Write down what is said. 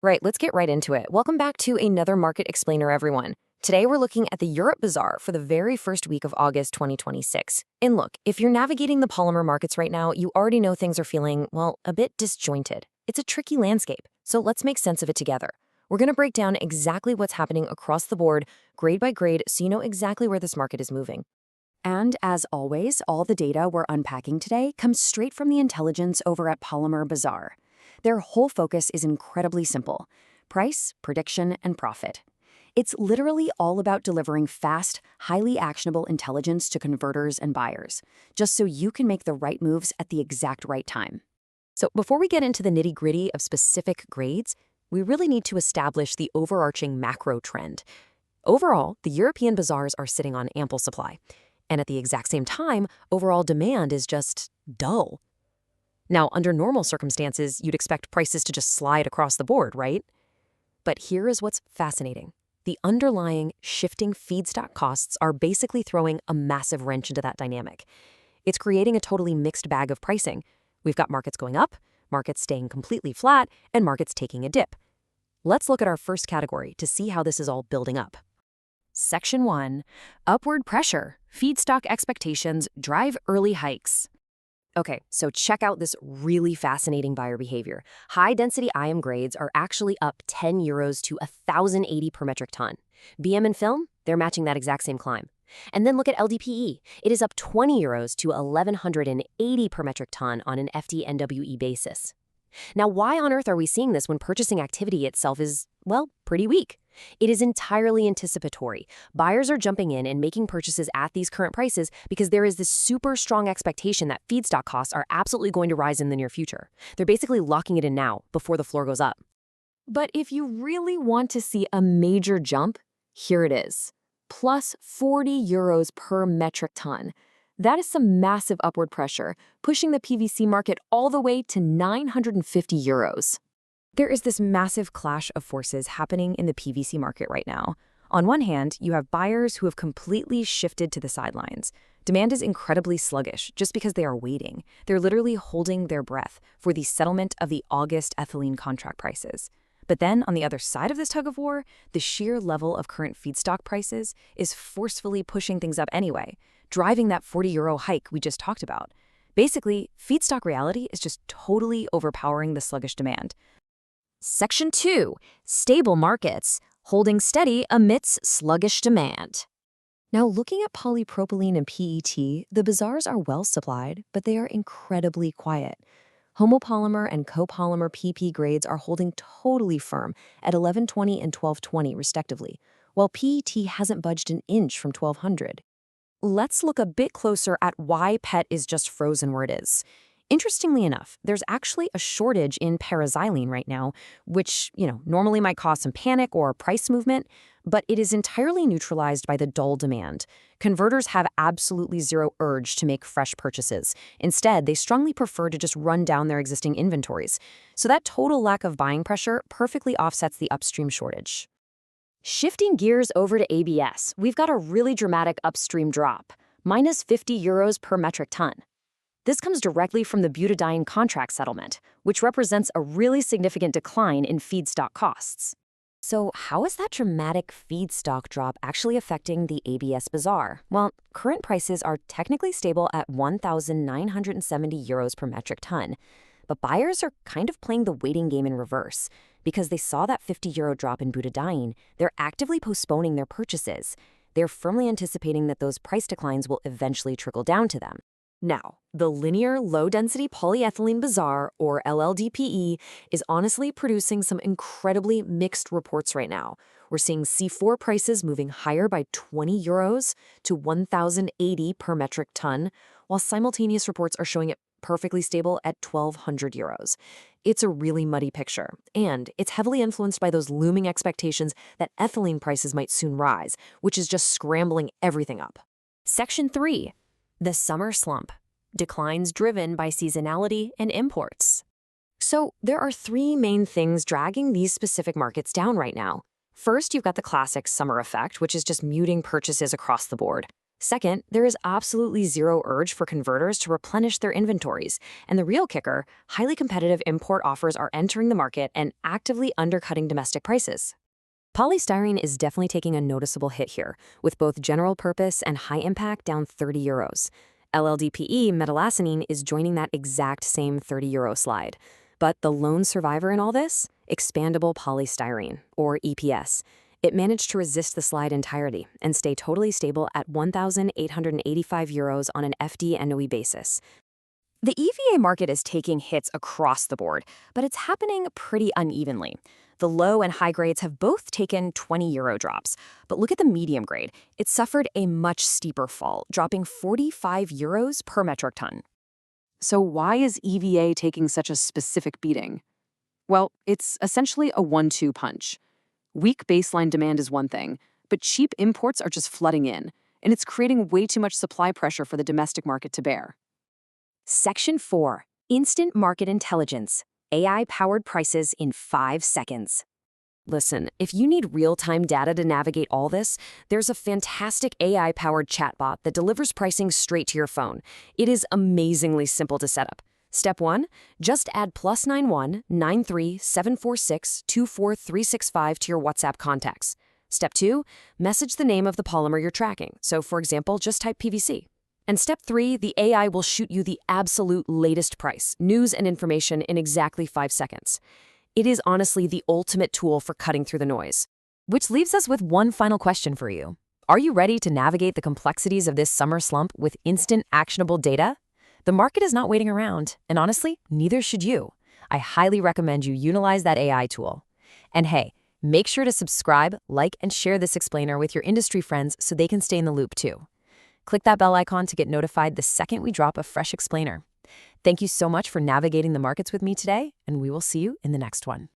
Right, let's get right into it. Welcome back to another Market Explainer, everyone. Today we're looking at the Europe Bazaar for the very first week of August 2026. And look, if you're navigating the polymer markets right now, you already know things are feeling, well, a bit disjointed. It's a tricky landscape, so let's make sense of it together. We're going to break down exactly what's happening across the board, grade by grade, so you know exactly where this market is moving. And as always, all the data we're unpacking today comes straight from the intelligence over at Polymer Bazaar. Their whole focus is incredibly simple: price, prediction, and profit. It's literally all about delivering fast, highly actionable intelligence to converters and buyers, just so you can make the right moves at the exact right time. So before we get into the nitty-gritty of specific grades, we really need to establish the overarching macro trend. Overall, the European bazaars are sitting on ample supply. And at the exact same time, overall demand is just dull. Now, under normal circumstances, you'd expect prices to just slide across the board, right? But here is what's fascinating. The underlying shifting feedstock costs are basically throwing a massive wrench into that dynamic. It's creating a totally mixed bag of pricing. We've got markets going up, markets staying completely flat, and markets taking a dip. Let's look at our first category to see how this is all building up. Section 1. Upward pressure. Feedstock expectations drive early hikes. Okay, so check out this really fascinating buyer behavior. High-density IM grades are actually up 10 euros to 1,080 per metric ton. BM and film, they're matching that exact same climb. And then look at LDPE. It is up 20 euros to 1,180 per metric ton on an FD-NWE basis. Now, why on earth are we seeing this when purchasing activity itself is, well, pretty weak? It is entirely anticipatory. Buyers are jumping in and making purchases at these current prices because there is this super strong expectation that feedstock costs are absolutely going to rise in the near future. They're basically locking it in now before the floor goes up. But if you really want to see a major jump, here it is. Plus 40 euros per metric ton. That is some massive upward pressure, pushing the PVC market all the way to 950 euros. There is this massive clash of forces happening in the PVC market right now. On one hand, you have buyers who have completely shifted to the sidelines. Demand is incredibly sluggish just because they are waiting. They're literally holding their breath for the settlement of the August ethylene contract prices. But then, on the other side of this tug-of-war, the sheer level of current feedstock prices is forcefully pushing things up anyway, driving that 40 euro hike we just talked about. Basically, feedstock reality is just totally overpowering the sluggish demand. Section 2. Stable markets, holding steady amidst sluggish demand. Now, looking at polypropylene and PET, the bazaars are well supplied, but they are incredibly quiet. Homopolymer and copolymer PP grades are holding totally firm at 1120 and 1220 respectively, while PET hasn't budged an inch from 1200. Let's look a bit closer at why PET is just frozen where it is. Interestingly enough, there's actually a shortage in paraxylene right now, which, normally might cause some panic or price movement, but it is entirely neutralized by the dull demand. Converters have absolutely zero urge to make fresh purchases. Instead, they strongly prefer to just run down their existing inventories. So that total lack of buying pressure perfectly offsets the upstream shortage. Shifting gears over to ABS, we've got a really dramatic upstream drop, minus 50 euros per metric ton. This comes directly from the butadiene contract settlement, which represents a really significant decline in feedstock costs. So how is that dramatic feedstock drop actually affecting the ABS bazaar? Well, current prices are technically stable at 1,970 euros per metric ton, but buyers are kind of playing the waiting game in reverse. Because they saw that 50 euro drop in butadiene, they're actively postponing their purchases. They're firmly anticipating that those price declines will eventually trickle down to them. Now, the linear low-density polyethylene bazaar, or LLDPE, is honestly producing some incredibly mixed reports right now. We're seeing C4 prices moving higher by 20 euros to 1,080 per metric ton, while simultaneous reports are showing it perfectly stable at 1,200 euros. It's a really muddy picture, and it's heavily influenced by those looming expectations that ethylene prices might soon rise, which is just scrambling everything up. Section 3. The summer slump. Declines driven by seasonality and imports. So there are three main things dragging these specific markets down right now. First, you've got the classic summer effect, which is just muting purchases across the board. Second, there is absolutely zero urge for converters to replenish their inventories. And the real kicker, highly competitive import offers are entering the market and actively undercutting domestic prices. Polystyrene is definitely taking a noticeable hit here, with both general purpose and high impact down €30. LLDPE metallosinine is joining that exact same €30 slide. But the lone survivor in all this? Expandable polystyrene, or EPS. It managed to resist the slide entirely and stay totally stable at €1,885 on an FD/NOE basis. The EVA market is taking hits across the board, but it's happening pretty unevenly. The low and high grades have both taken €20 drops, but look at the medium grade. It suffered a much steeper fall, dropping €45 per metric ton. So why is EVA taking such a specific beating? Well, it's essentially a 1-2 punch. Weak baseline demand is one thing, but cheap imports are just flooding in, and it's creating way too much supply pressure for the domestic market to bear. Section 4. Instant Market Intelligence. AI-powered prices in 5 seconds. Listen, if you need real-time data to navigate all this, there's a fantastic AI-powered chatbot that delivers pricing straight to your phone. It is amazingly simple to set up. Step 1, just add +91 93 746 24365 to your WhatsApp contacts. Step 2, message the name of the polymer you're tracking. So, for example, just type PVC. And step 3, the AI will shoot you the absolute latest price, news and information in exactly 5 seconds. It is honestly the ultimate tool for cutting through the noise. Which leaves us with one final question for you. Are you ready to navigate the complexities of this summer slump with instant, actionable data? The market is not waiting around, and honestly, neither should you. I highly recommend you utilize that AI tool. And hey, make sure to subscribe, like, and share this explainer with your industry friends so they can stay in the loop too. Click that bell icon to get notified the second we drop a fresh explainer. Thank you so much for navigating the markets with me today, and we will see you in the next one.